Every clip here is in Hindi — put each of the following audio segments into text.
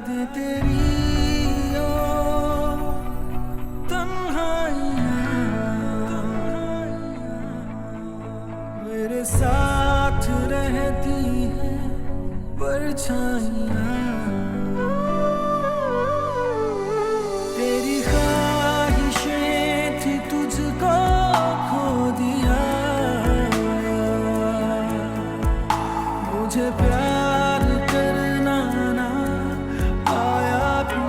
याद तेरी ओ तन्हाइयाँ मेरे साथ रहती हैं परछाइयाँ तेरी ख्वाहिशें थी तुझको खो दिया मुझे प्यार करना ना आया तू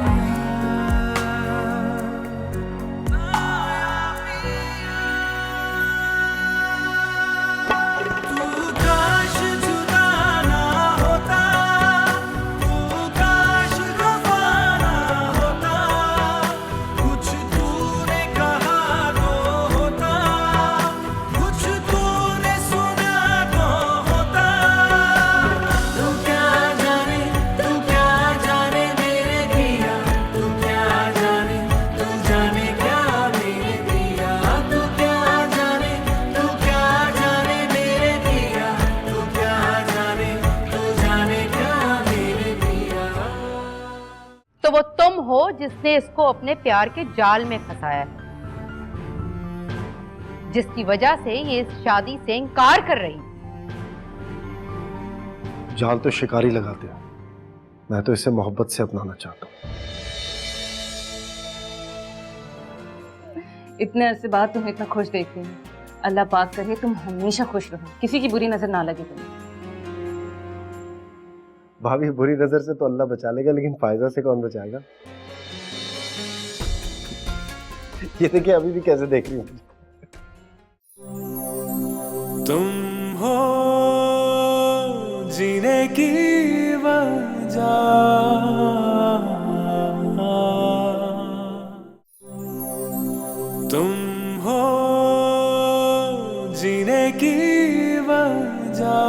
काश जुदा ना होता तू काश खफा ना होता कुछ तूने कहा तो होता कुछ तूने सुना तो होता तू क्या जाने मेरे पिया तू क्या जाने क्या मेरे पिया तू क्या जाने मेरे पिया तू क्या जाने क्या मेरे पिया। तो वो तुम हो जिसने इसको अपने प्यार के जाल में फंसाया है, जिसकी वजह से ये इस शादी से इनकार कर रही। जाल तो शिकारी लगाते हैं, मैं तो इसे मोहब्बत से अपनाना चाहता हूँ। इतने अरसे बाद तुम्हें इतना खुश देखते हैं। अल्लाह पाक करे तुम हमेशा खुश रहो, किसी की बुरी नजर ना लगे तुम्हें। भाभी बुरी नजर से तो अल्लाह बचा लेगा, लेकिन फायदा से कौन बचाएगा? ये देखिए अभी भी कैसे देख रही हूँ। तुम हो जीने की वजह तुम हो जीने की वजह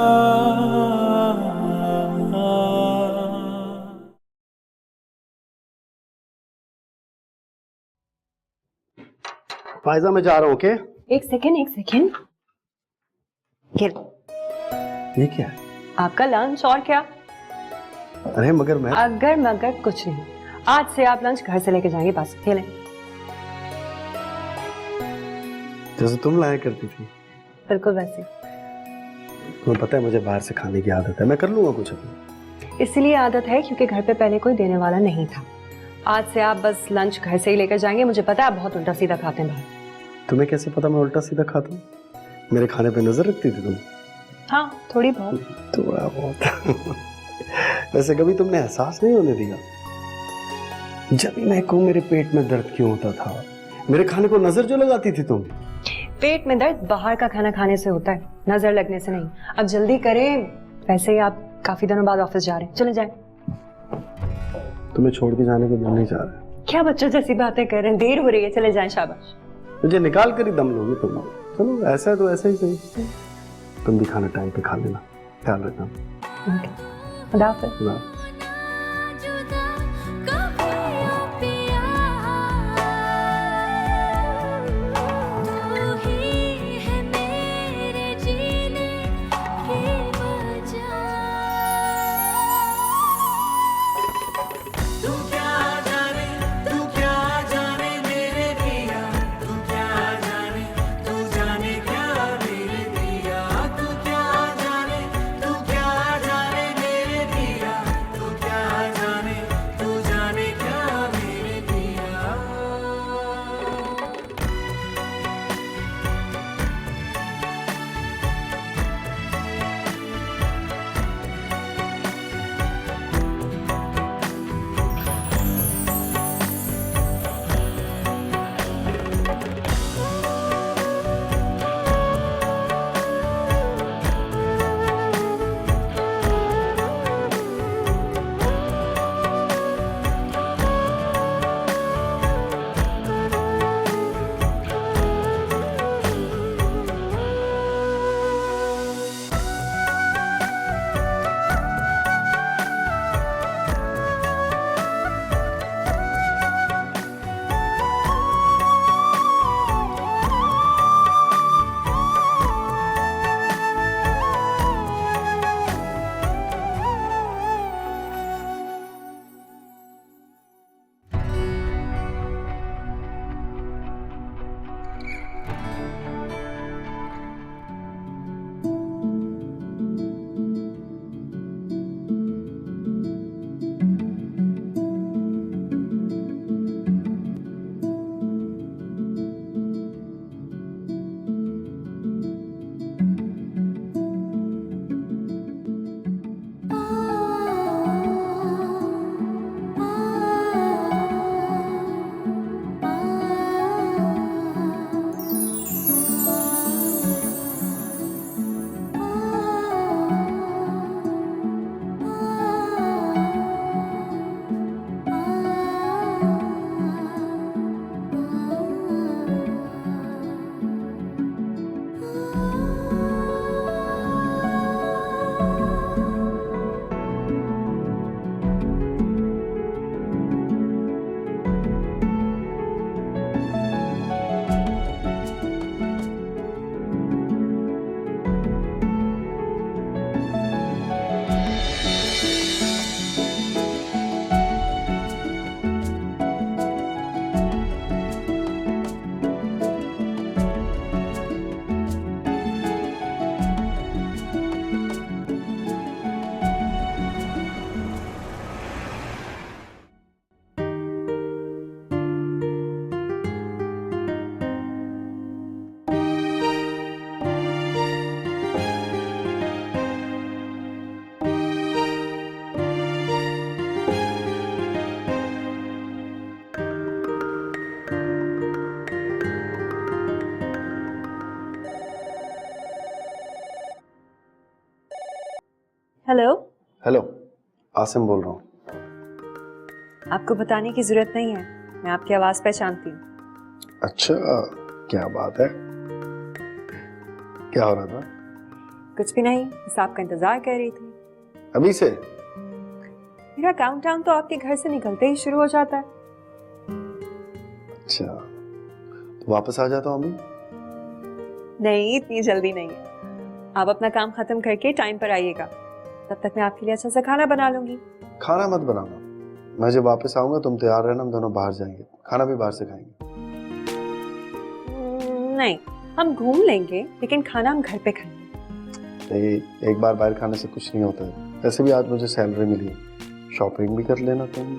फायजा मैं जा रहा हूँ। ओके एक सेकेंड ये ये क्या है? आपका लंच। और क्या? अरे मगर मैं अगर मगर कुछ नहीं, आज से आप लंच घर से लेके जाएंगे, बस। ये लें। जैसे तुम लाया करती थी। बिल्कुल वैसे। तुम्हें पता है मुझे बाहर से खाने की आदत है, मैं कर लूंगा कुछ अभी। इसलिए आदत है क्योंकि घर पे पहले कोई देने वाला नहीं था। आज से आप बस लंच घर से ही लेकर जाएंगे। मुझे पता है आप बहुत उल्टा सीधा खाते हैं बाहर। तुम्हें कैसे पता मैं उल्टा सीधा खाता हूँ? मेरे खाने पे नजर रखती थी तुम? हाँ, थोड़ी बहुत। थोड़ा बहुत। वैसे कभी तुमने एहसास नहीं होने दिया जब भी मैं कहूँ मेरे पेट में दर्द क्यों होता था? मेरे खाने को नजर जो लगाती थी तुम। पेट में दर्द बाहर का खाना खाने से होता है, नजर लगने से नहीं। अब जल्दी करें, वैसे ही आप काफी दिनों बाद ऑफिस जा रहे हैं, चले जाएं। तुम्हें छोड़ के जाने को दिल नहीं चाह रहा। क्या बच्चों जैसी बातें कर रहे हैं, देर हो रही है, चले जाएं। शाबाश। मुझे निकाल कर ही दम लोगे तुम। चलो ऐसा है तो ऐसा ही सही। तुम भी खाना टाइम पे खा लेना, ख्याल रखना। खुदा हाफिज़। हेलो, आसिम बोल रहा हूँ। आपको बताने की जरूरत नहीं है, मैं आपकी आवाज पहचानती हूँ। अच्छा, क्या बात है, क्या हो रहा था? कुछ भी नहीं, बस आपका इंतजार कर रही थी। अभी से? मेरा काउंटडाउन तो आपके घर से निकलते ही शुरू हो जाता है। अच्छा, तो वापस आ जाता हूँ अम्मी? नहीं, इतनी जल्दी नहीं है। आप अपना काम खत्म करके टाइम पर आइएगा, तब तक मैं आपके लिए अच्छा सा खाना बना लूंगी। खाना मत बनाना, मैं जब वापस आऊंगा तुम तैयार रहना, हम दोनों बाहर जाएंगे, खाना भी बाहर से खाएंगे। नहीं, हम घूम लेंगे लेकिन खाना हम घर पे खाएंगे। नहीं, एक बार बाहर खाने से कुछ नहीं होता है। वैसे भी आज मुझे सैलरी मिली है, शॉपिंग भी कर लेना तुम।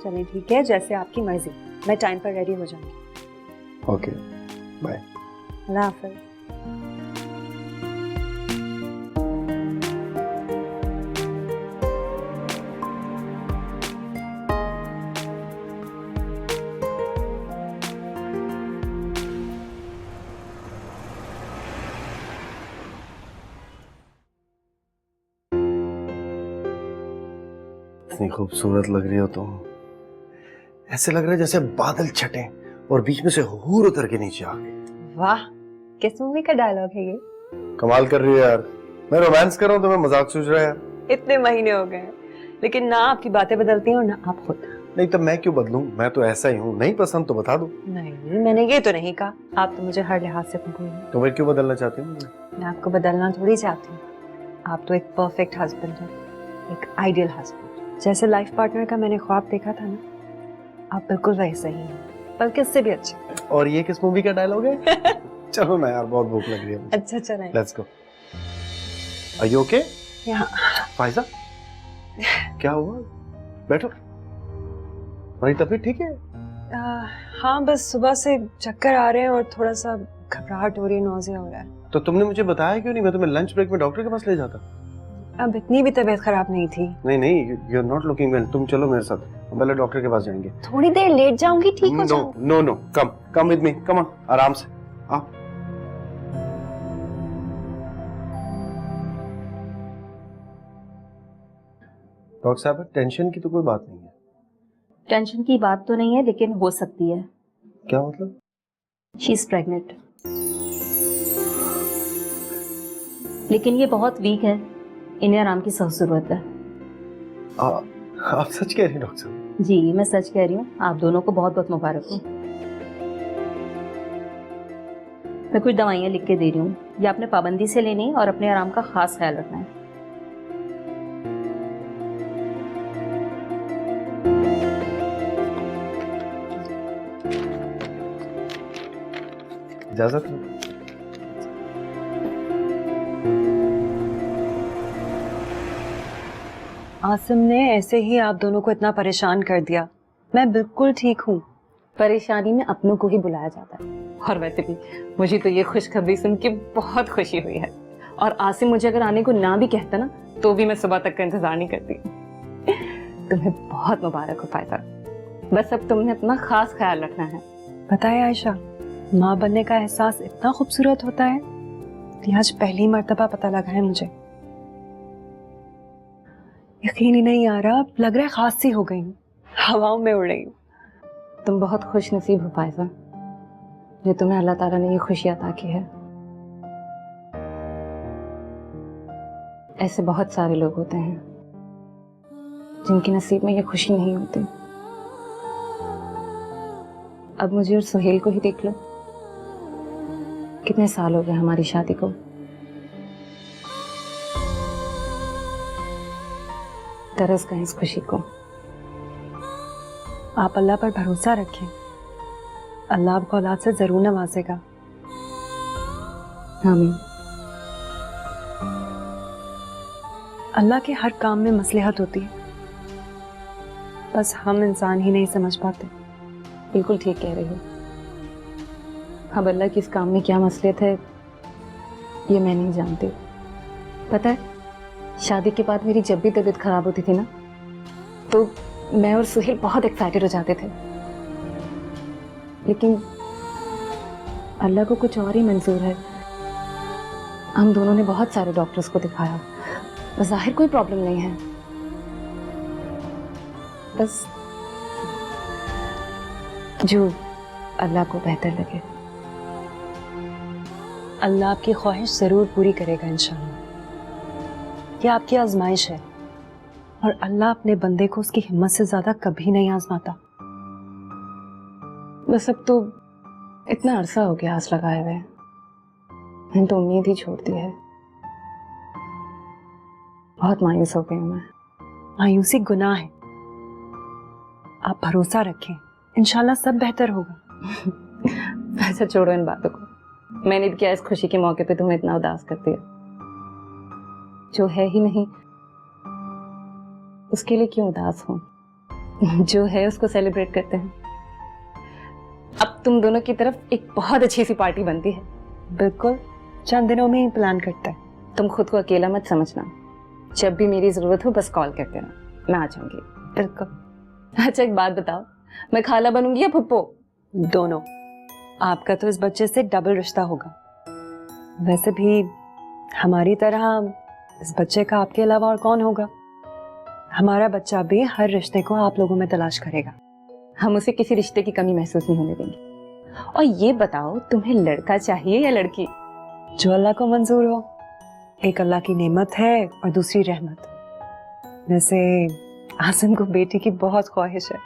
चलिए ठीक है, जैसे आपकी मर्जी, मैं टाइम पर रेडी हो जाऊंगी। Okay, bye. अल्लाह हाफिज। इतनी खूबसूरत लग रही हो तुम, ऐसे लग रहा है जैसे बादल छटे और बीच में से हूर उतर के नीचे आ गई। वाह, किस मूवी का डायलॉग है ये? कमाल कर रही है यार, मैं रोमांस कर रहा हूँ तुम्हें मजाक सूझ रहा है यार। इतने महीने हो गए लेकिन ना आपकी बातें बदलती हैं और ना आप खुद। नहीं तो मैं क्यों बदलूं, मैं तो ऐसा ही हूँ। नहीं पसंद तो बता दो। नहीं, मैंने ये तो नहीं कहा। आप तो मुझे हर लिहाज से कबूल हैं। तो मैं क्यों बदलना चाहती हूँ? मैं आपको बदलना थोड़ी चाहती हूँ। आप तो एक परफेक्ट हस्बैंड हैं, एक आइडियल हस्बैंड। जैसे लाइफ पार्टनर का मैंने ख्वाब देखा था ना, आप बिल्कुल वैसे ही हैं, बल्कि इससे भी अच्छे। और ये किस मूवी का डायलॉग है? चलो ना यार, बहुत भूख लग रही है मुझे। अच्छा चलें। Let's go. Are you okay? यहाँ फाइजा, क्या हुआ? बैठो, तुम्हारी तबीयत ठीक है? हाँ, बस सुबह से चक्कर आ रहे हैं और थोड़ा सा घबराहट हो रही है, नौजिया हो रहा है। तो तुमने मुझे बताया क्यों नहीं? मैं तुम्हें लंच ब्रेक में डॉक्टर के पास ले जाता। अब इतनी भी तबीयत खराब नहीं थी। नहीं, you are not looking well. तुम चलो मेरे साथ, हम पहले डॉक्टर के पास जाएंगे। थोड़ी देर लेट जाऊंगी, ठीक हो जाऊंगी। No, come with me, come on, आराम से आओ। डॉक्टर साहब, टेंशन की तो कोई बात नहीं है। टेंशन की बात तो नहीं है, लेकिन हो सकती है। क्या मतलब? शी इज प्रेग्नेंट, लेकिन ये बहुत वीक है, इन्हें आराम की सख्त जरूरत है। आप सच कह रही हैं डॉक्टर साहब? जी, मैं सच कह रही हूँ। आप दोनों को बहुत बहुत मुबारक हो। मैं कुछ दवाइयाँ लिख के दे रही हूँ, ये आपने पाबंदी से लेनी और अपने आराम का खास ख्याल रखना है। इजाजत है? आसिम ने ऐसे ही आप दोनों को इतना परेशान कर दिया। मैं बिल्कुल ठीक हूँ। परेशानी में अपनों को ही बुलाया जाता है। और वैसे भी मुझे तो ये खुशखबरी सुन के बहुत खुशी हुई है। और आसिम मुझे अगर आने को ना भी कहता ना, तो भी मैं सुबह तक का इंतजार नहीं करती। तुम्हें बहुत मुबारक हो फायदा। बस अब तुमने अपना खास ख्याल रखना है। पता है आयशा, माँ बनने का एहसास इतना खूबसूरत होता है कि आज पहली मर्तबा पता लगा है मुझे। यकीन ही नहीं आ रहा, लग रहा है खास सी हो गई हूँ, हवाओं में उड़ रही हूँ। तुम बहुत खुश नसीब हो फायजा, जो तुम्हें अल्लाह ताला ने ये खुशी अता की है। ऐसे बहुत सारे लोग होते हैं जिनके नसीब में ये खुशी नहीं होती। अब मुझे और सुहेल को ही देख लो, कितने साल हो गए हमारी शादी को। तरस गए इस खुशी को। आप अल्लाह पर भरोसा रखें, अल्लाह आपको औलाद से जरूर नवाजेगा। आमीन। अल्लाह के हर काम में मसलहत होती है, बस हम इंसान ही नहीं समझ पाते। बिल्कुल ठीक कह रही हो। अब अल्लाह की इस काम में क्या मसलियत है ये मैं नहीं जानती। पता है, शादी के बाद मेरी जब भी तबीयत खराब होती थी ना, तो मैं और सुहेल बहुत एक्साइटेड हो जाते थे, लेकिन अल्लाह को कुछ और ही मंजूर है। हम दोनों ने बहुत सारे डॉक्टर्स को दिखाया, ज़ाहिर कोई प्रॉब्लम नहीं है, बस जो अल्लाह को बेहतर लगे। अल्लाह आपकी ख्वाहिश जरूर पूरी करेगा इंशाल्लाह। ये आपकी आजमाइश है और अल्लाह अपने बंदे को उसकी हिम्मत से ज्यादा कभी नहीं आजमाता। बस अब तो इतना अरसा हो गया आस लगाए हुए, मैंने तो उम्मीद ही छोड़ दी है। बहुत मायूस हो गई हूं मैं। मायूसी गुनाह है, आप भरोसा रखें, इंशाल्लाह सब बेहतर होगा। ऐसा छोड़ो इन बातों को, मैंने भी क्या इस खुशी के मौके पे तुम्हें इतना उदास कर दिया। जो है ही नहीं उसके लिए क्यों उदास हो, जो है उसको सेलिब्रेट करते हैं। अब तुम दोनों की तरफ एक बहुत अच्छी सी पार्टी बनती है। बिल्कुल, चंद दिनों में ही प्लान करता है। तुम खुद को अकेला मत समझना, जब भी मेरी जरूरत हो बस कॉल कर देना, मैं आ जाऊंगी। बिल्कुल। अच्छा एक बात बताओ, मैं खाला बनूंगी या फुप्पो? दोनों। आपका तो इस बच्चे से डबल रिश्ता होगा। वैसे भी हमारी तरह इस बच्चे का आपके अलावा और कौन होगा। हमारा बच्चा भी हर रिश्ते को आप लोगों में तलाश करेगा। हम उसे किसी रिश्ते की कमी महसूस नहीं होने देंगे। और ये बताओ, तुम्हें लड़का चाहिए या लड़की? जो अल्लाह को मंजूर हो। एक अल्लाह की नेमत है और दूसरी रहमत। वैसे आसिम को बेटी की बहुत ख्वाहिश है,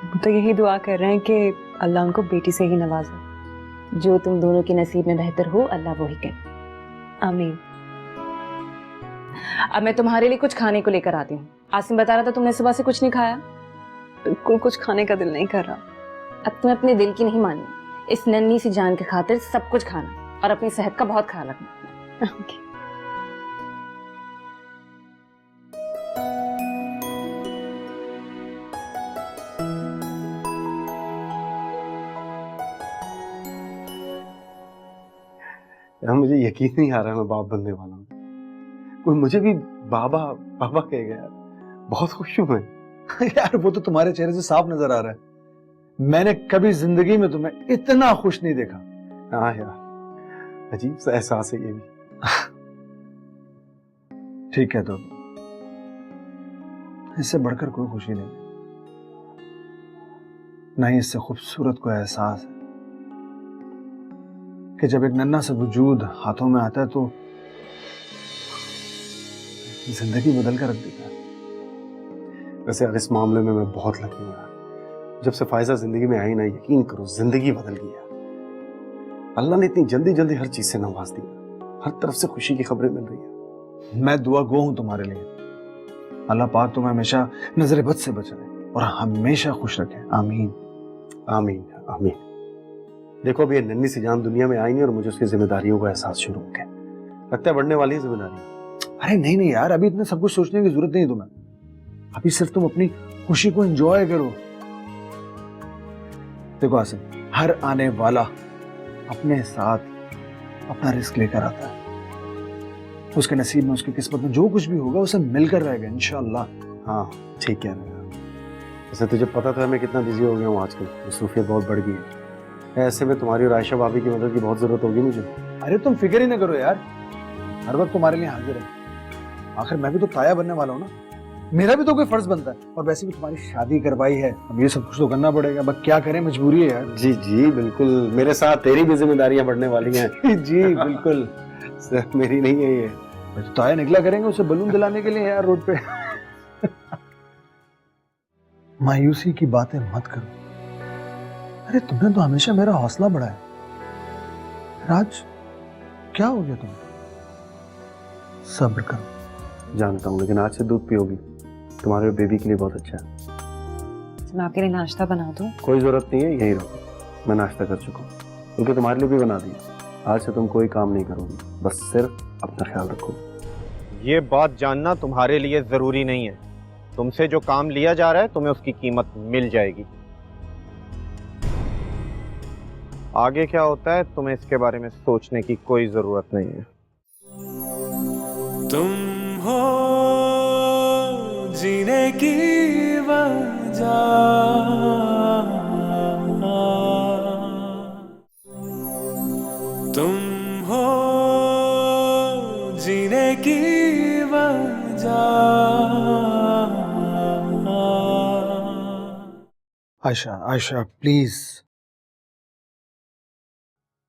वो तो यही दुआ कर रहे हैं कि अल्लाह उनको बेटी से ही नवाजे। जो तुम दोनों के नसीब में बेहतर हो अल्लाह वही करे। आमीन। अब मैं तुम्हारे लिए कुछ खाने को लेकर आती हूँ। आसिम बता रहा था तुमने सुबह से कुछ नहीं खाया। बिल्कुल कुछ खाने का दिल नहीं कर रहा। अब तुम्हें अपने दिल की नहीं माननी, इस नन्ही सी जान के खातिर सब कुछ खाना और अपनी सेहत का बहुत ख्याल रखना। Okay. यार मुझे यकीन नहीं आ रहा मैं बाप बनने वाला हूँ। कोई मुझे भी बाबा बाबा कहेगा यार, बहुत खुश हूँ मैं। यार वो तो तुम्हारे चेहरे से साफ नजर आ रहा है, मैंने कभी जिंदगी में तुम्हें इतना खुश नहीं देखा। हाँ यार, अजीब सा एहसास है ये भी। ठीक है, तो इससे बढ़कर कोई खुशी नहीं, ना ही इससे खूबसूरत कोई एहसास है कि जब एक नन्हा सा वजूद हाथों में आता है तो जिंदगी बदल कर रख देता है। वैसे यार इस मामले में मैं बहुत लकी हूँ यार। जब से फायजा जिंदगी में आई ना, यकीन करो जिंदगी बदल गई है। अल्लाह ने इतनी जल्दी जल्दी हर चीज से नवाज दिया, हर तरफ से खुशी की खबरें मिल रही है। मैं दुआ गो हूं तुम्हारे लिए, अल्लाह पाक तुम्हें हमेशा नजर बद से बचाए और हमेशा खुश रखे। आमीन आमीन आमीन। देखो अभी ये नन्ही सी जान दुनिया में आई नहीं और मुझे उसकी जिम्मेदारियों का एहसास शुरू हो गया। लगता है बढ़ने वाली है जिम्मेदारी। अरे नहीं नहीं यार, अभी इतना सब कुछ सोचने की जरूरत नहीं तुम्हें। अभी सिर्फ तुम अपनी खुशी को एंजॉय करो। देखो आसिम, हर आने वाला अपने साथ अपना रिस्क लेकर आता है। उसके नसीब में, उसकी किस्मत में जो कुछ भी होगा उसे मिलकर रहेगा इंशाअल्लाह। हाँ ठीक कह रहे हो। वैसे तुझे पता था मैं कितना बिजी हो गया हूँ आजकल, मसरूफियत बहुत बढ़ गई है। ऐसे में तुम्हारी और आयशा भाभी की मदद की बहुत जरूरत होगी मुझे। अरे तुम फिक्र ही ना करो यार, हर वक्त तुम्हारे लिए हाजिर है। आखिर मैं भी तो ताया बनने वाला हूँ ना, मेरा भी तो कोई फर्ज बनता है। और वैसे भी तुम्हारी शादी करवाई है, अब ये सब कुछ तो करना पड़ेगा। बस क्या करें, मजबूरी है यार। जी जी बिल्कुल, मेरे साथ तेरी भी जिम्मेदारियां बढ़ने वाली हैं। जी बिल्कुल। सिर्फ मेरी नहीं है ये। तो ताया निकला करेंगे उसे बलून दिलाने के लिए यार रोड पे। मायूसी की बातें मत करो। अरे तुमने तो हमेशा मेरा हौसला बढ़ाया। राज क्या हो गया तुम्हें? सब्र करो। जानता हूँ, लेकिन आज से दूध पियोगी, तुम्हारे बेबी के लिए बहुत अच्छा है। मैं आपके लिए नाश्ता बना दूं? कोई जरूरत नहीं है, यही रहो, मैं नाश्ता कर चुका हूँ, क्योंकि तुम्हारे लिए भी बना दिया। आज से तुम कोई काम नहीं करोगी, बस सिर्फ अपना ख्याल रखो। ये बात जानना तुम्हारे लिए जरूरी नहीं है। तुमसे जो काम लिया जा रहा है तुम्हें उसकी कीमत मिल जाएगी। आगे क्या होता है तुम्हें इसके बारे में सोचने की कोई जरूरत नहीं है। तुम हो जीने की वजह, तुम हो जीने की वजह, आयशा आयशा प्लीज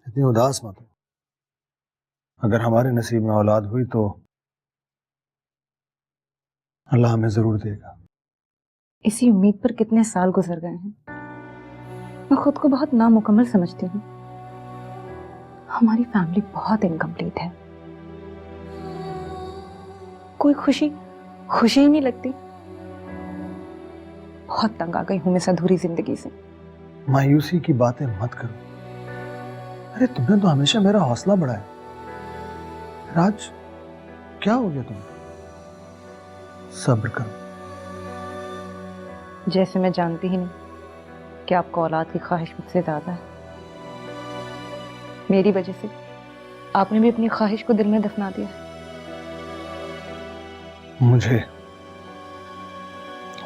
इतनी उदास मत हो। अगर हमारे नसीब में औलाद हुई तो अल्लाह हमें जरूर देगा। इसी उम्मीद पर कितने साल गुजर गए हैं। मैं खुद को बहुत नामुकम्मल समझती हूँ। हमारी फैमिली बहुत इनकम्प्लीट है। कोई खुशी खुशी ही नहीं लगती। बहुत तंग आ गई हूं मैं इस अधूरी जिंदगी से। मायूसी की बातें मत करो। अरे तुमने तो हमेशा मेरा हौसला बढ़ाया। राज क्या हो गया तुम्हें? सब्र करो। जैसे मैं जानती ही नहीं कि आपको औलाद की ख्वाहिश मुझसे ज्यादा है। मेरी वजह से आपने भी अपनी ख्वाहिश को दिल में दफना दिया। मुझे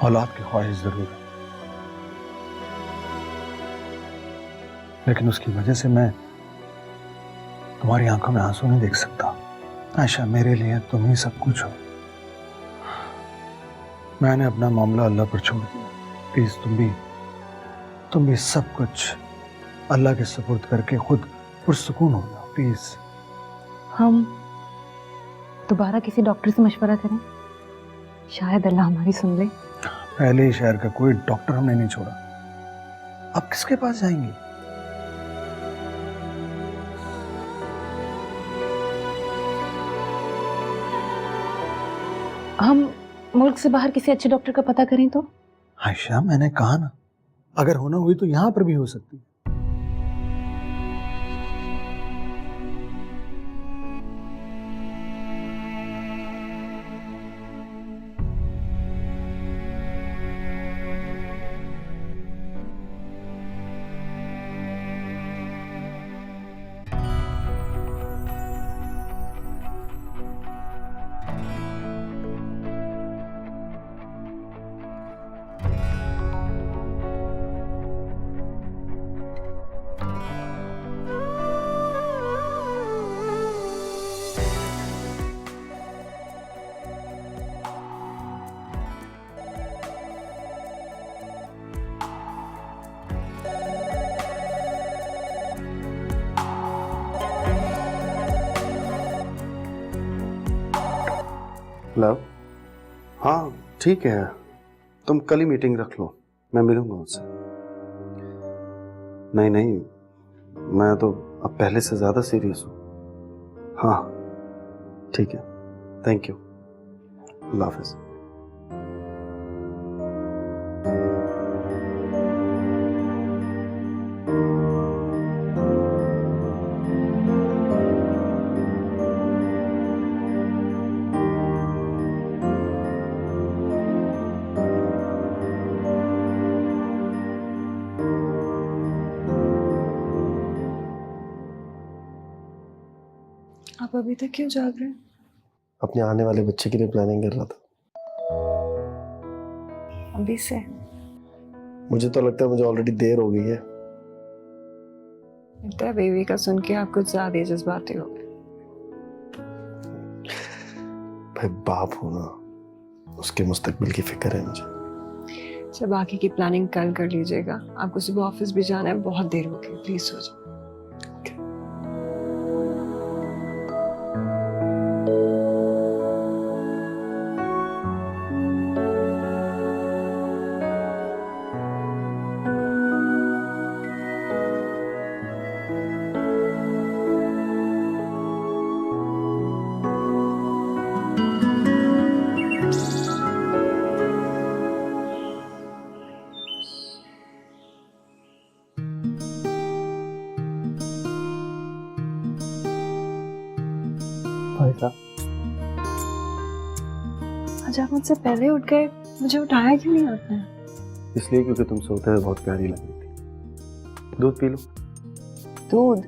औलाद की ख्वाहिश जरूर है, लेकिन उसकी वजह से मैं तुम्हारी आंखों में आंसू नहीं देख सकता। आयशा मेरे लिए तुम ही सब कुछ हो। मैंने अपना मामला अल्लाह पर छोड़ दिया। प्लीज तुम भी सब कुछ अल्लाह के सुपुर्द करके खुद पुरसुकून हो जाओ प्लीज। हम दोबारा किसी डॉक्टर से मशवरा करें, शायद अल्लाह हमारी सुन ले। पहले ही शहर का कोई डॉक्टर हमने नहीं छोड़ा, अब किसके पास जाएंगे? हम मुल्क से बाहर किसी अच्छे डॉक्टर का पता करें तो? आयशा मैंने कहा ना, अगर होना हुई तो यहां पर भी हो सकती है। हेलो। हाँ ठीक है, तुम कल ही मीटिंग रख लो, मैं मिलूंगा उनसे। नहीं, मैं तो अब पहले से ज्यादा सीरियस हूँ। हाँ ठीक है, थैंक यू, अल्लाह हाफिज। आप अभी तक क्यों जाग रहे हैं? अपने आने वाले बच्चे के लिए प्लानिंग कर रहा था। अभी से? मुझे तो लगता है मुझे ऑलरेडी देर हो गई है। लगता है बेबी का सुन के आप कुछ ज्यादा जज्बाती हो गए। भाई बाप हो ना, उसके मुस्तकबिल की फिक्र है मुझे। अच्छा बाकी की प्लानिंग कल कर लीजिएगा, आपको सुबह ऑफिस भी जाना है, बहुत देर हो गई, प्लीज सो जाओ। आज आप मुझसे पहले उठ गए, मुझे उठाया क्यों नहीं आपने? इसलिए क्योंकि तुम सोते हुए बहुत प्यारी लग रही थी। दूध पी लो। दूध?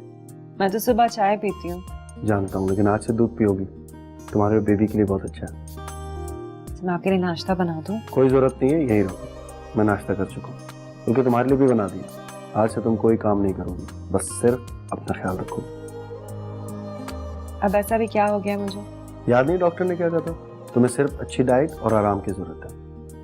मैं तो सुबह चाय पीती हूँ। जानता हूँ, लेकिन आज से दूध पियोगी, तुम्हारे बेबी के लिए बहुत अच्छा है। तो मैं आपके लिए नाश्ता बना दूँ? कोई जरूरत नहीं है, यही रहो, मैं नाश्ता कर चुका हूँ, क्योंकि तुम्हारे लिए भी बना दिया। आज से तुम कोई काम नहीं करोगी, बस सिर्फ अपना ख्याल रखो। अब ऐसा भी क्या हो गया मुझे? याद नहीं डॉक्टर ने क्या कहा था? तुम्हें सिर्फ अच्छी डाइट और आराम की जरूरत है।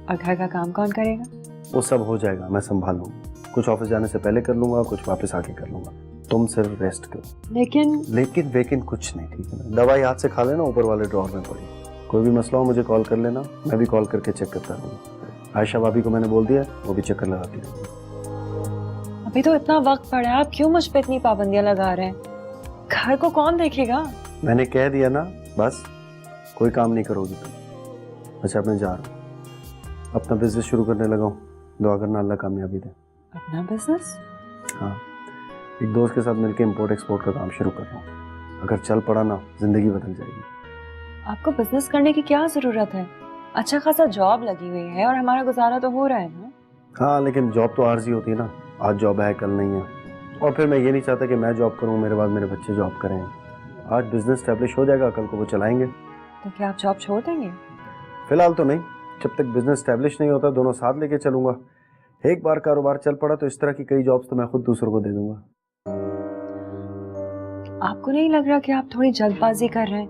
और घर का काम कौन करेगा? वो सब हो जाएगा, मैं संभाल लूंगा। कुछ ऑफिस जाने से पहले कर लूंगा, कुछ वापस आके कर लूंगा। तुम सिर्फ रेस्ट करो। लेकिन लेकिन कुछ नहीं, ठीक है ना? दवाई हाथ से खा लेना, ऊपर वाले ड्रॉर में पड़ी। कोई भी मसला हो मुझे कॉल कर लेना, मैं भी कॉल करके चेक करता रहूँगा। आयशा भाभी को मैंने बोल दिया, वो भी चक्कर लगाती रहेगी। अभी तो इतना वक्त पड़ा है, आप क्यों मुझ पे इतनी पाबंदियां लगा रहे हैं? घर को कौन देखेगा? मैंने कह दिया ना, बस कोई काम नहीं करोगी तुम। अच्छा अब मैं जा रहा हूँ, अपना बिजनेस शुरू करने लगा हूँ। दुआ करना अल्लाह कामयाबी दे। अपना बिजनेस? हाँ, एक दोस्त के साथ मिलकर इंपोर्ट एक्सपोर्ट का काम शुरू कर रहा हूँ। अगर चल पड़ा ना, जिंदगी बदल जाएगी। आपको बिजनेस करने की क्या जरूरत है? अच्छा खासा जॉब लगी हुई है और हमारा गुजारा तो हो रहा है ना। हाँ, लेकिन जॉब तो आर्जी होती है ना, आज जॉब है कल नहीं है। और फिर मैं ये नहीं चाहता कि मैं जॉब करूँ, मेरे बाद मेरे बच्चे जॉब करें। आज बिजनेस स्टैब्लिश हो जाएगा, कल को वो चलाएंगे। तो क्या आप जॉब छोड़ देंगे? फिलहाल तो नहीं, जब तक बिजनेस स्टैब्लिश नहीं होता दोनों साथ लेके चलूंगा। एक बार कारोबार चल पड़ा तो इस तरह की कई जॉब्स तो मैं खुद दूसरों को दे दूंगा। आपको नहीं लग रहा कि आप थोड़ी जल्दबाजी कर रहे हैं?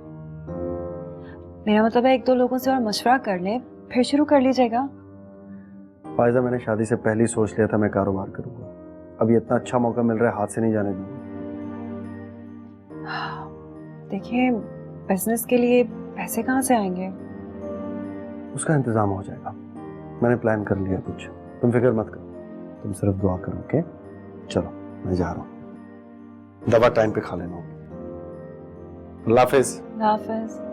मेरा मतलब है 1-2 लोगों से और मशवरा कर लें, फिर शुरू कर लीजिएगा। फायजा, मैंने शादी से पहले ही सोच लिया था मैं कारोबार करूंगा। अब ये इतना अच्छा मौका मिल रहा है, हाथ से नहीं जाने दूंगा। देखिए, बिजनेस के लिए पैसे कहाँ से आएंगे? उसका इंतजाम हो जाएगा, मैंने प्लान कर लिया कुछ। तुम फिक्र मत करो, तुम सिर्फ दुआ करो। ओके, चलो मैं जा रहा हूँ। दवा टाइम पे खा लेना। अल्लाह हाफिज। हाफिज।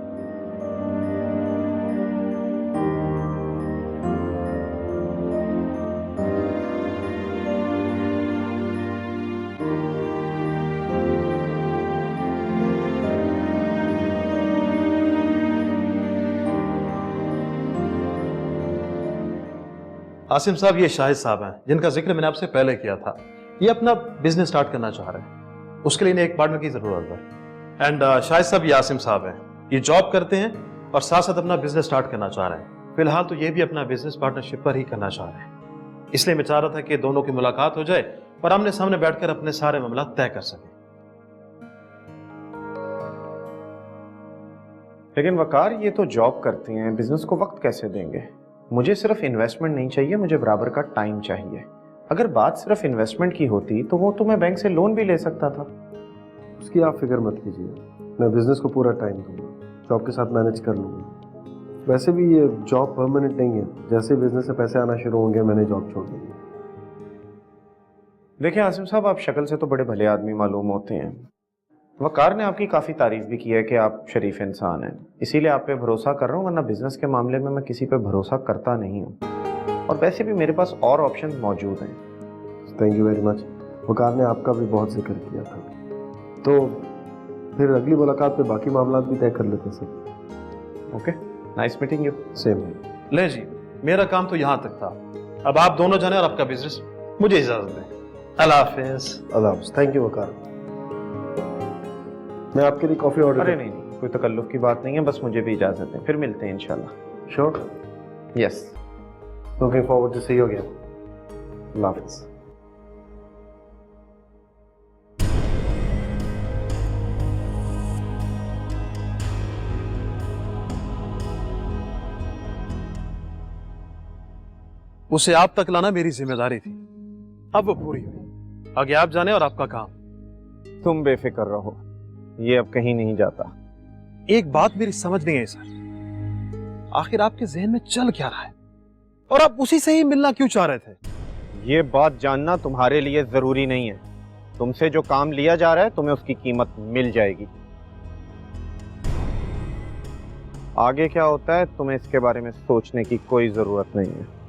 आसिम साहब, ये शाहिद साहब हैं जिनका जिक्र मैंने आपसे पहले किया था। ये अपना बिजनेस स्टार्ट करना चाह रहे हैं, उसके लिए इन्हें एक पार्टनर की जरूरत है। एंड शाहिद साहब, ये आसिम साहब हैं, ये जॉब करते हैं और साथ साथ अपना बिजनेस स्टार्ट करना चाह रहे हैं। फिलहाल तो ये भी अपना बिजनेस पार्टनरशिप पर ही करना चाह रहे हैं, इसलिए मैं चाह रहा था कि दोनों की मुलाकात हो जाए और आमने सामने बैठकर अपने सारे मामला तय कर सकें। लेकिन वकार, ये तो जॉब करते हैं, बिजनेस को वक्त कैसे देंगे? मुझे सिर्फ इन्वेस्टमेंट नहीं चाहिए, मुझे बराबर का टाइम चाहिए। अगर बात सिर्फ इन्वेस्टमेंट की होती तो वो तो मैं बैंक से लोन भी ले सकता था। उसकी आप फिक्र मत कीजिए, मैं बिजनेस को पूरा टाइम दूंगा, जॉब के साथ मैनेज कर लूंगा। वैसे भी ये जॉब परमानेंट नहीं है, जैसे बिजनेस से पैसे आना शुरू होंगे मैंने जॉब छोड़ दी। देखिए आसिम साहब, आप शक्ल से तो बड़े भले आदमी मालूम होते हैं। वकार ने आपकी काफ़ी तारीफ भी की है कि आप शरीफ इंसान हैं, इसीलिए आप पे भरोसा कर रहा हूँ, वरना बिजनेस के मामले में मैं किसी पे भरोसा करता नहीं हूँ। और वैसे भी मेरे पास और ऑप्शन मौजूद हैं। Thank you very much. Waqar ने आपका भी बहुत जिक्र किया था, तो फिर अगली मुलाकात पे बाकी मामला भी तय कर लेते sir. Okay, nice meeting you. Same. ले जी, मेरा काम तो यहाँ तक था, अब आप दोनों जाने और आपका बिजनेस। मुझे इजाजत दें। अल्लाह हाफिज। अल्लाह हाफिज। थैंक यू वकार। मैं आपके लिए कॉफी ऑर्डर। अरे नहीं, कोई तकल्लुफ की बात नहीं है, बस मुझे भी इजाजत दें, फिर मिलते हैं इंशाल्लाह। Sure. Yes. Looking forward to see you again. अल्लाह हाफिज। उसे आप तक लाना मेरी जिम्मेदारी थी, अब वो पूरी हुई। आगे आप जाने और आपका काम। तुम बेफिक्र रहो, ये अब कहीं नहीं जाता। एक बात मेरी समझ नहीं आई सर, आखिर आपके जहन में चल क्या रहा है और आप उसी से ही मिलना क्यों चाह रहे थे? ये बात जानना तुम्हारे लिए जरूरी नहीं है। तुमसे जो काम लिया जा रहा है तुम्हें उसकी कीमत मिल जाएगी। आगे क्या होता है तुम्हें इसके बारे में सोचने की कोई जरूरत नहीं है।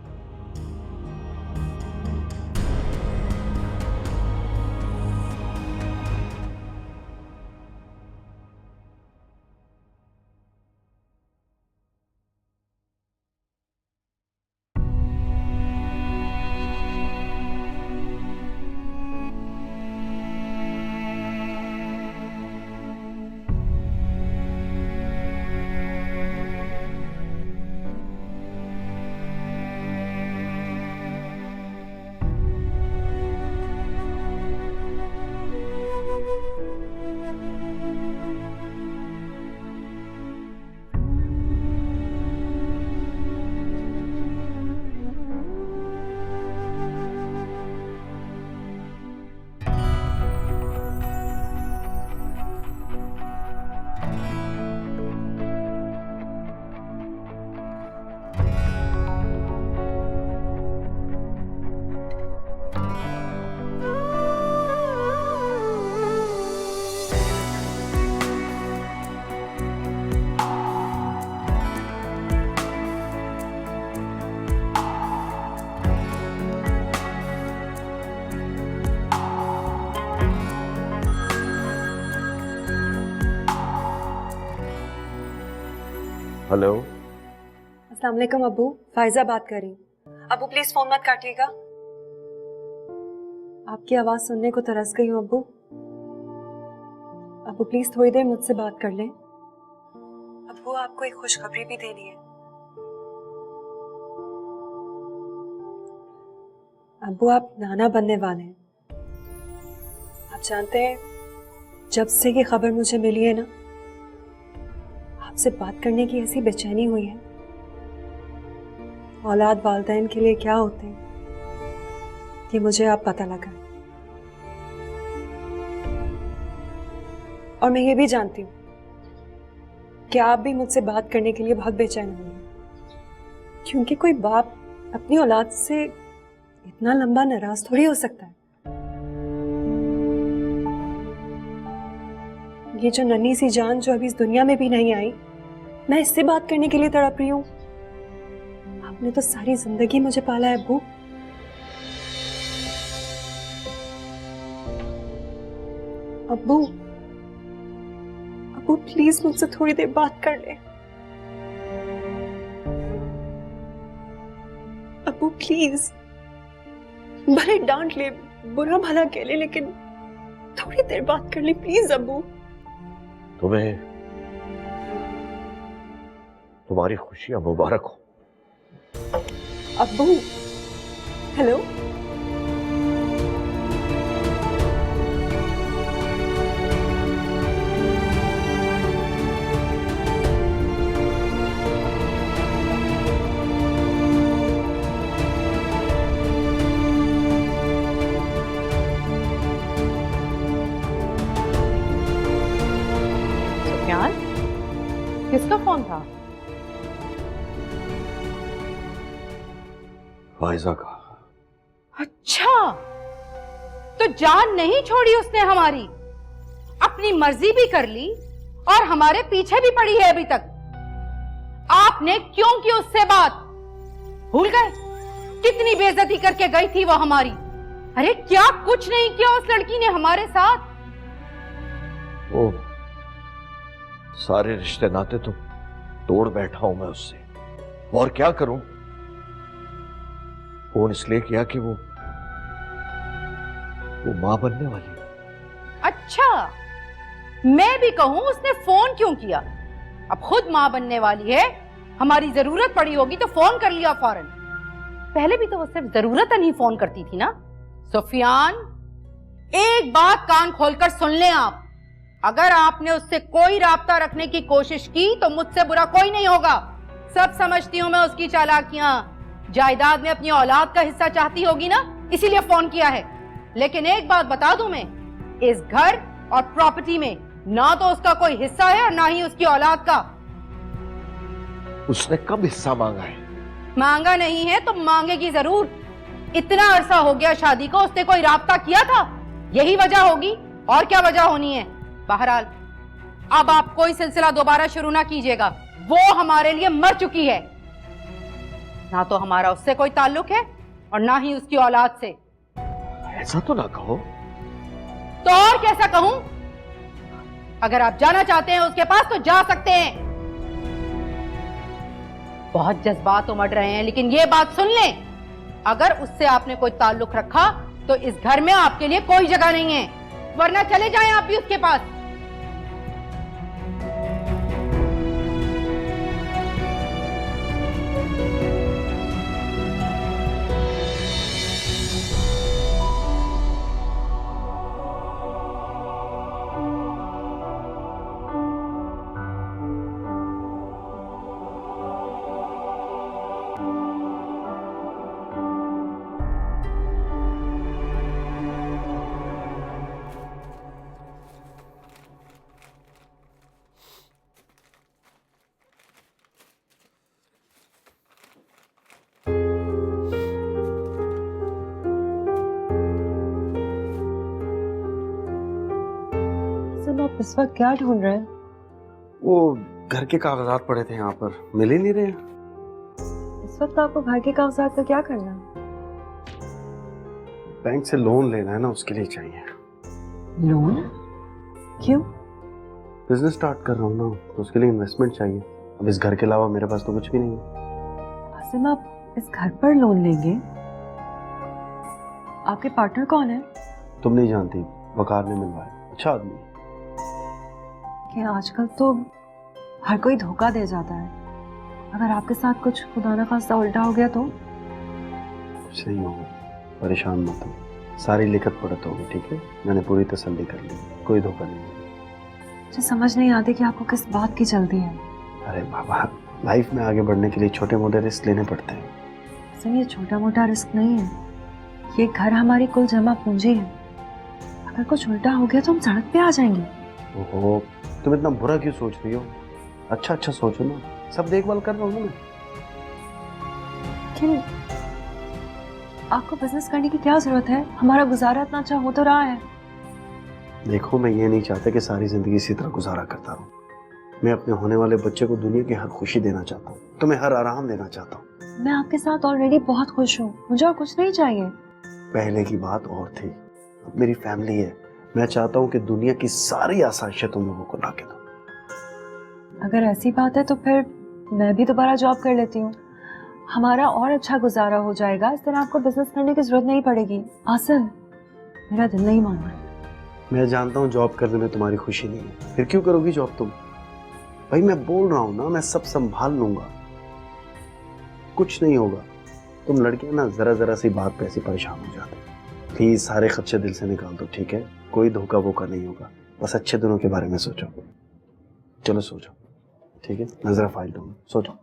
हेलो। अस्सलाम वालेकुम अब्बू, फायजा बात कर रही हूँ। अब्बू प्लीज फोन मत काटिएगा। आपकी आवाज सुनने को तरस गई हूँ अब्बू। अब्बू प्लीज थोड़ी देर मुझसे बात कर लें। अब्बू आपको एक खुशखबरी भी देनी है। अब्बू आप नाना बनने वाले हैं। आप जानते हैं, जब से ये खबर मुझे मिली है ना, आपसे बात करने की ऐसी बेचैनी हुई है। औलाद वालिदैन के लिए क्या होते हैं ये मुझे आप पता लगा। और मैं ये भी जानती हूँ कि आप भी मुझसे बात करने के लिए बहुत बेचैन होंगे, क्योंकि कोई बाप अपनी औलाद से इतना लंबा नाराज थोड़ी हो सकता है। ये जो नन्ही सी जान जो अभी इस दुनिया में भी नहीं आई, मैं इससे बात करने के लिए तड़प रही हूँ। आपने तो सारी जिंदगी मुझे पाला है अब्बू। अब्बू अब्बू प्लीज मुझसे थोड़ी देर बात कर ले। अब्बू प्लीज, भले डांट ले, बुरा भला कह ले, लेकिन थोड़ी देर बात कर ले प्लीज अब्बू। तुम्हें तुम्हारी खुशियां मुबारक हो। अब्बू हेलो। सुफियान, किसका फोन था? फायजा का। अच्छा, तो जान नहीं छोड़ी उसने हमारी, अपनी मर्जी भी कर ली और हमारे पीछे भी पड़ी है अभी तक। आपने क्यों की उससे बात? भूल गए कितनी बेइज्जती करके गई थी वो हमारी? अरे क्या कुछ नहीं किया उस लड़की ने हमारे साथ। ओ, सारे रिश्ते नाते तो तोड़ बैठा हूं मैं उससे, और क्या करूं? फोन इसलिए किया कि वो मां बनने वाली है। अच्छा, मैं भी कहूं उसने फोन क्यों किया? अब खुद मां बनने वाली है, हमारी जरूरत पड़ी होगी तो फोन कर लिया फौरन। पहले भी तो वो सिर्फ जरूरत नहीं फोन करती थी ना। सुफियान, एक बात कान खोलकर सुन लें आप, अगर आपने उससे कोई राब्ता रखने की कोशिश की तो मुझसे बुरा कोई नहीं होगा। सब समझती हूं मैं उसकी चालाकियां। जायदाद में अपनी औलाद का हिस्सा चाहती होगी ना, इसीलिए फोन किया है। लेकिन एक बात बता दूं मैं, इस घर और प्रॉपर्टी में ना तो उसका कोई हिस्सा है और ना ही उसकी औलाद का। उसने कब हिस्सा मांगा है? मांगा नहीं है तो मांगेगी जरूर। इतना अरसा हो गया शादी को, उसने कोई राब्ता किया था? यही वजह होगी, और क्या वजह होनी है। बहरहाल अब आप कोई सिलसिला दोबारा शुरू ना कीजिएगा, वो हमारे लिए मर चुकी है। ना तो हमारा उससे कोई ताल्लुक है और ना ही उसकी औलाद से। ऐसा तो ना कहो। तो और कैसा कहूं? अगर आप जाना चाहते हैं उसके पास तो जा सकते हैं। बहुत जज्बात उमड़ रहे हैं, लेकिन ये बात सुन लें, अगर उससे आपने कोई ताल्लुक रखा तो इस घर में आपके लिए कोई जगह नहीं है, वरना चले जाएं आप भी उसके पास। आप इस वक्त क्या ढूंढ रहे हैं? वो घर के कागजात पड़े थे यहाँ पर, मिल ही नहीं रहे। इस वक्त आपको घर के कागजात का क्या करना है? बैंक से लोन लेना है ना, उसके लिए चाहिए। लोन? क्यों? बिजनेस स्टार्ट कर रहा हूँ ना, तो उसके लिए इन्वेस्टमेंट चाहिए। अब इस घर के अलावा मेरे पास तो कुछ भी नहीं है। आसिम, आप इस घर पर लोन लेंगे? आपके पार्टनर कौन है? तुम नहीं जानती, वकार ने मिलवाया, अच्छा आदमी है। कि आजकल तो हर कोई धोखा दे जाता है। अगर आपके साथ कुछ खुदा न खास्ता उल्टा हो गया तो? कुछ नहीं होगा, परेशान मत हो, सारी लिखत पढ़त होगी, ठीक है? मैंने पूरी तसल्ली कर ली, कोई धोखा नहीं होगा। मुझे समझ नहीं आती कि आपको किस बात की जल्दी है। अरे बाबा, लाइफ में आगे बढ़ने के लिए छोटे मोटे रिस्क लेने पड़ते हैं। आसिम, ये छोटा मोटा रिस्क नहीं है, ये घर हमारी कुल जमा पूंजी है। अगर कुछ उल्टा हो गया तो हम सड़क पे आ जाएंगे। ओहो, तुम इतना बुरा क्यों सोच रही हो? अच्छा अच्छा सोचो ना, सब देखभाल कर रहा हूँ मैं। लेकिन आपको बिजनेस करने की क्या जरूरत है? हमारा गुजारा इतना अच्छा हो तो रहा है। देखो, मैं ये नहीं चाहता कि सारी जिंदगी इसी तरह गुजारा करता रहूं। मैं अपने होने वाले बच्चे को दुनिया की हर खुशी देना चाहता हूँ, तुम्हें हर आराम देना चाहता हूँ। मैं आपके साथ ऑलरेडी बहुत खुश हूँ, मुझे और कुछ नहीं चाहिए। पहले की बात और थी, अब मेरी फैमिली है। मैं चाहता हूँ कि दुनिया की सारी आसाइशें तुम लोगों को ला के दो। अगर ऐसी बात है तो फिर मैं भी दोबारा जॉब कर लेती हूँ, हमारा और अच्छा गुजारा हो जाएगा। इस तरह आपको बिजनेस करने की जरूरत नहीं पड़ेगी। आसिम, मेरा दिल नहीं मान रहा। मैं जानता हूँ जॉब करने में तुम्हारी खुशी नहीं है, फिर क्यों करोगी जॉब तुम? भाई मैं बोल रहा हूँ ना, मैं सब संभाल लूंगा, कुछ नहीं होगा। तुम लड़कियां ना जरा जरा सी बात पे ऐसे परेशान हो जाते। प्लीज सारे खदशे दिल से निकाल दो, ठीक है? कोई धोखा वोखा नहीं होगा, बस अच्छे दिनों के बारे में सोचो। चलो सो जाओ, ठीक है? नजर फाइल दूंगा, सो जाओ।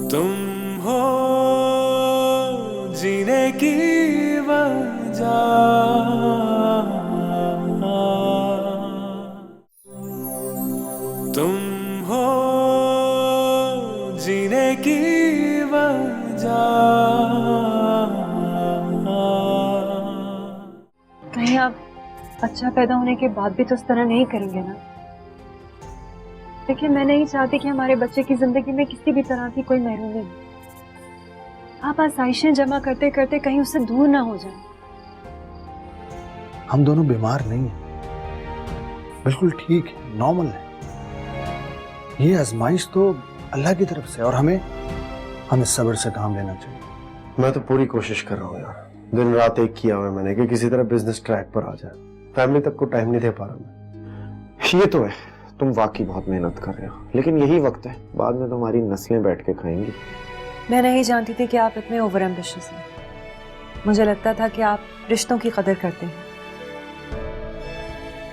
तुम हो जीने की वजह, तुम हो जीने की वजह। कहीं आप अच्छा पैदा होने के बाद भी तो इस तरह नहीं करेंगे ना? देखिए, मैं नहीं चाहती कि हमारे बच्चे की जिंदगी में किसी भी तरह की कोई महरूमी हो। आप आसाइशें जमा करते करते कहीं उससे दूर ना हो जाएं। हम दोनों बीमार नहीं हैं, बिल्कुल ठीक है, नॉर्मल है। ये आजमाइश तो अल्लाह की तरफ से, और हमें सब्र से काम लेना चाहिए। मैं तो पूरी कोशिश कर रहा हूँ यार, दिन रात एक किया हुआ है मैंने कि किसी तरह बिजनेस ट्रैक पर आ जाए। फैमिली तक को टाइम नहीं दे पा रहा मैं। ये तो है, तुम वाकई बहुत मेहनत कर रहे हो, लेकिन यही वक्त है, बाद में तुम्हारी नस्लें बैठ के खाएंगी। मैं नहीं जानती थी कि आप इतने ओवर एम्बिशियस हैं। मुझे लगता था कि आप रिश्तों की कदर करते हैं,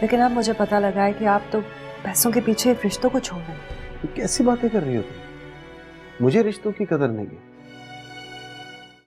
लेकिन अब मुझे पता लगा है कि आप तो पैसों के पीछे रिश्तों को छोड़ रहे हैं। कैसी बातें कर रही हो तुम? मुझे रिश्तों की कदर नहीं है,